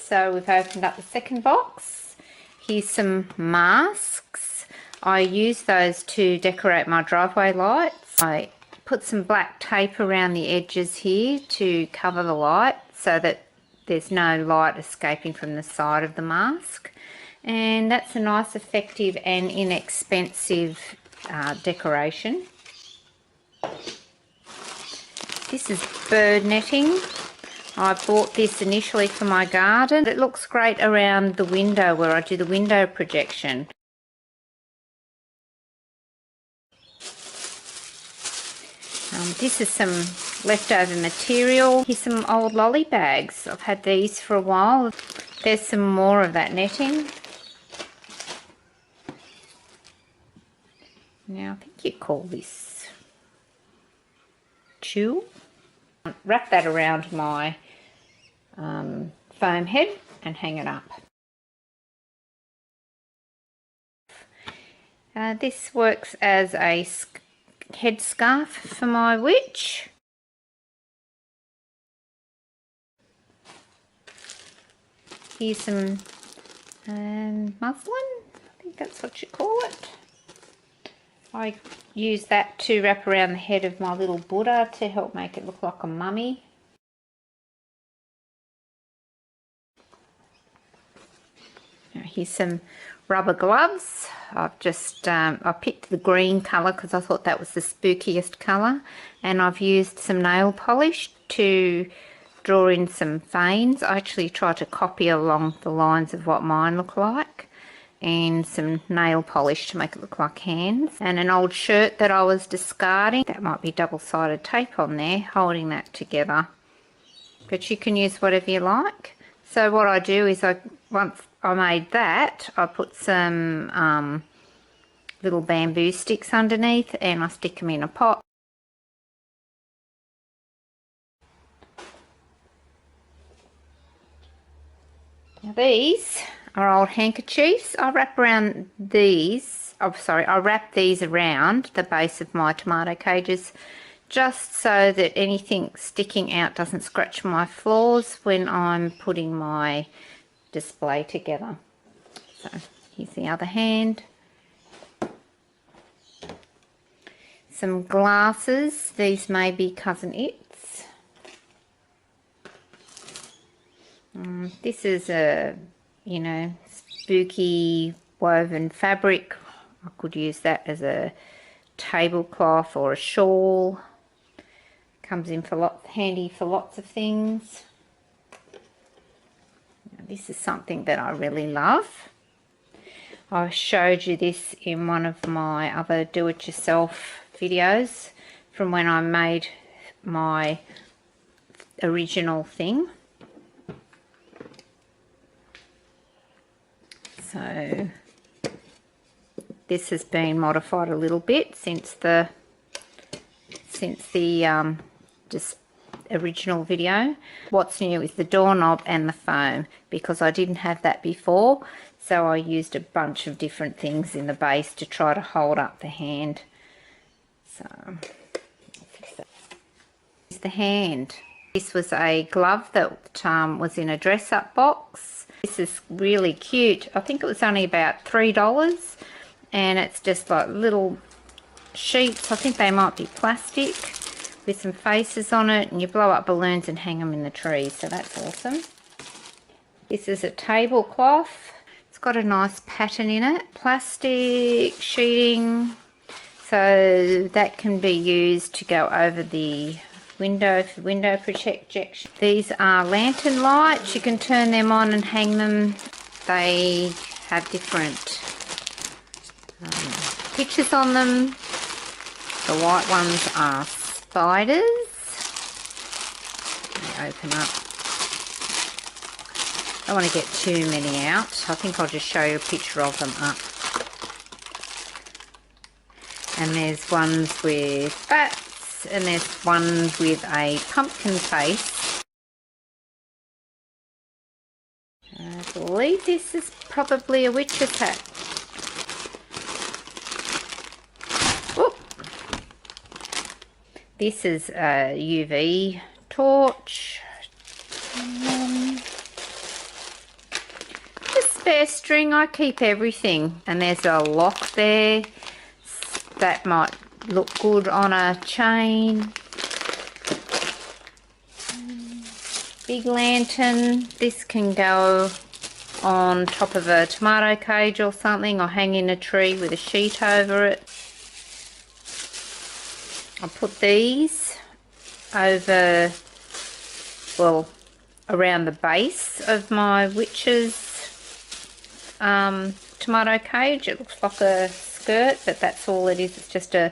So we've opened up the second box. Here's some masks. I use those to decorate my driveway lights. I put some black tape around the edges here to cover the light so that there's no light escaping from the side of the mask. And that's a nice, effective and inexpensive decoration. This is bird netting. I bought this initially for my garden. It looks great around the window where I do the window projection. This is some leftover material. Here's some old lolly bags. I've had these for a while. There's some more of that netting. Now, I think you call this tulle. Wrap that around my foam head and hang it up. This works as a headscarf for my witch. Here's some muslin, I think that's what you call it. I use that to wrap around the head of my little Buddha to help make it look like a mummy. Now here's some rubber gloves. I've just I picked the green colour because I thought that was the spookiest colour, and I've used some nail polish to draw in some veins. I actually try to copy along the lines of what mine look like, and some nail polish to make it look like hands, and an old shirt that I was discarding. That might be double-sided tape on there holding that together, but you can use whatever you like. So what I do is once I made that, I put some little bamboo sticks underneath and I stick them in a pot. Now these are old handkerchiefs. I wrap around these, I wrap these around the base of my tomato cages just so that anything sticking out doesn't scratch my floors when I'm putting my display together. So here's the other hand. Some glasses. These may be Cousin It's. This is a, spooky woven fabric. I could use that as a tablecloth or a shawl. Comes in handy for lots of things. Now, this is something that I really love. I showed you this in one of my other do-it-yourself videos from when I made my original thing. So this has been modified a little bit since the just original video. What's new is the doorknob and the foam, because I didn't have that before, so I used a bunch of different things in the base to try to hold up the hand. So here's the hand. This was a glove that was in a dress-up box. This is really cute. I think it was only about $3, and it's just like little sheets. I think they might be plastic with some faces on it, and you blow up balloons and hang them in the tree, so that's awesome. This is a tablecloth. It's got a nice pattern in it. Plastic sheeting, so that can be used to go over the window for window protection. These are lantern lights. You can turn them on and hang them. They have different pictures on them. The white ones are spiders. Let me open up. I don't want to get too many out. I think I'll just show you a picture of them up. And there's ones with bats, and there's ones with a pumpkin face. I believe this is probably a witch's hat. Whoop. This is a UV torch. spare string. I keep everything. And there's a lock there. That might look good on a chain. Big lantern. This can go on top of a tomato cage or something, or hang in a tree with a sheet over it. I put these over, well, around the base of my witch's tomato cage. It looks like a skirt, but that's all it is. It's just a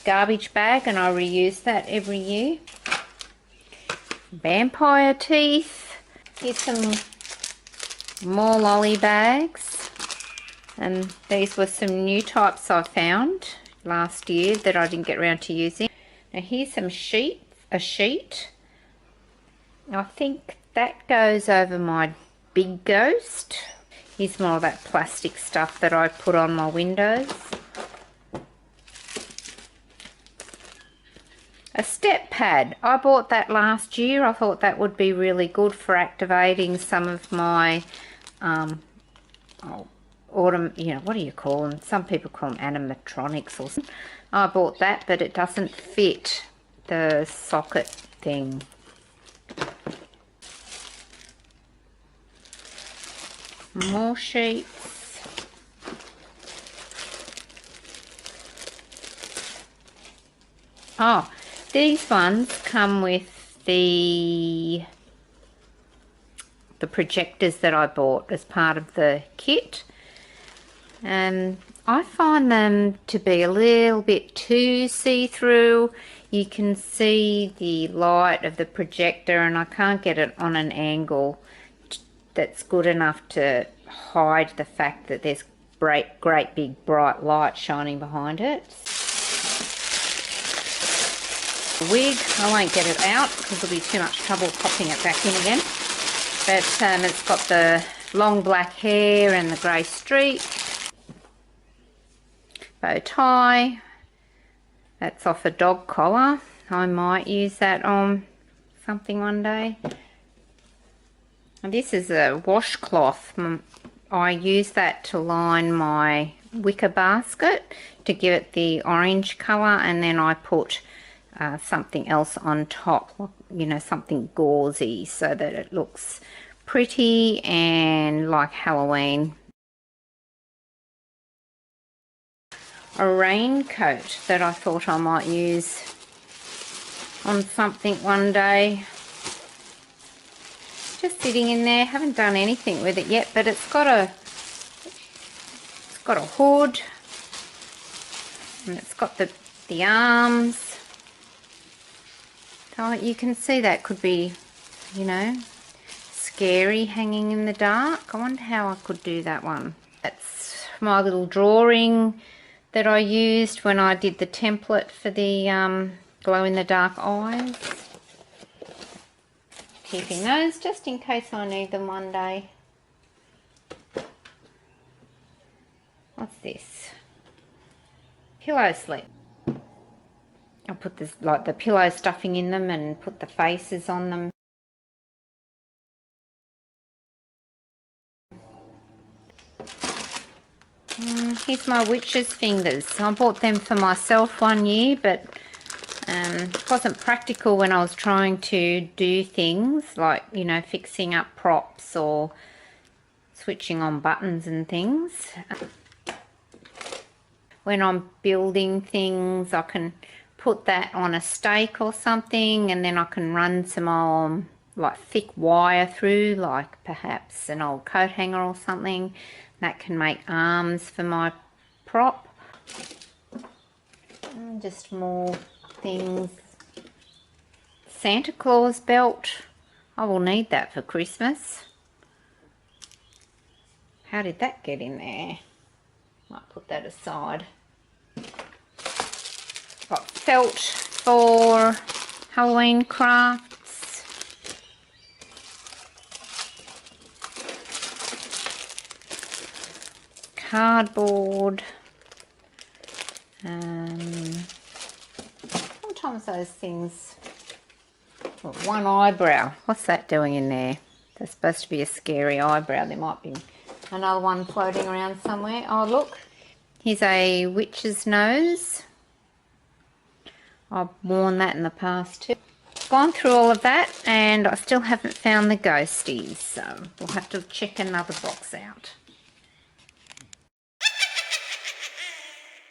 garbage bag, and I reuse that every year. Vampire teeth. Here's some more lolly bags, and these were some new types I found last year that I didn't get around to using. Now here's some a sheet. I think that goes over my big ghost. Here's more of that plastic stuff that I put on my windows. A step pad. I bought that last year. I thought that would be really good for activating some of my what do you call them? Some people call them animatronics or something. I bought that, but it doesn't fit the socket thing. More sheets. Oh, these ones come with the projectors that I bought as part of the kit. I find them to be a little bit too see-through. You can see the light of the projector, and I can't get it on an angle that's good enough to hide the fact that there's great big bright light shining behind it. Wig, I won't get it out because there'll be too much trouble popping it back in again. But it's got the long black hair and the grey streak. Bow tie. That's off a dog collar. I might use that on something one day. And this is a washcloth. I use that to line my wicker basket to give it the orange colour, and then I put something else on top, you know, something gauzy, so that it looks pretty and like Halloween. A raincoat that I thought I might use on something one day. Just sitting in there, haven't done anything with it yet, but it's got a hood, and it's got the arms. So you can see that could be, you know, scary hanging in the dark. I wonder how I could do that one. That's my little drawing that I used when I did the template for the glow-in-the-dark eyes. Keeping those just in case I need them one day. What's this? Pillow slip. I'll put this, like the pillow stuffing in them, and put the faces on them. Here's my witch's fingers. I bought them for myself one year, but it wasn't practical when I was trying to do things like, you know, fixing up props or switching on buttons and things. When I'm building things, I can put that on a stake or something, and then I can run some like thick wire through, like perhaps an old coat hanger or something. That can make arms for my prop. And just more things. Santa Claus belt. I will need that for Christmas. How did that get in there? Might put that aside. Got felt for Halloween crafts. Cardboard. Sometimes those things. Well, one eyebrow. What's that doing in there? That's supposed to be a scary eyebrow. There might be Another one floating around somewhere. Oh, look. Here's a witch's nose. I've worn that in the past too. Gone through all of that and I still haven't found the ghosties, so we'll have to check another box out.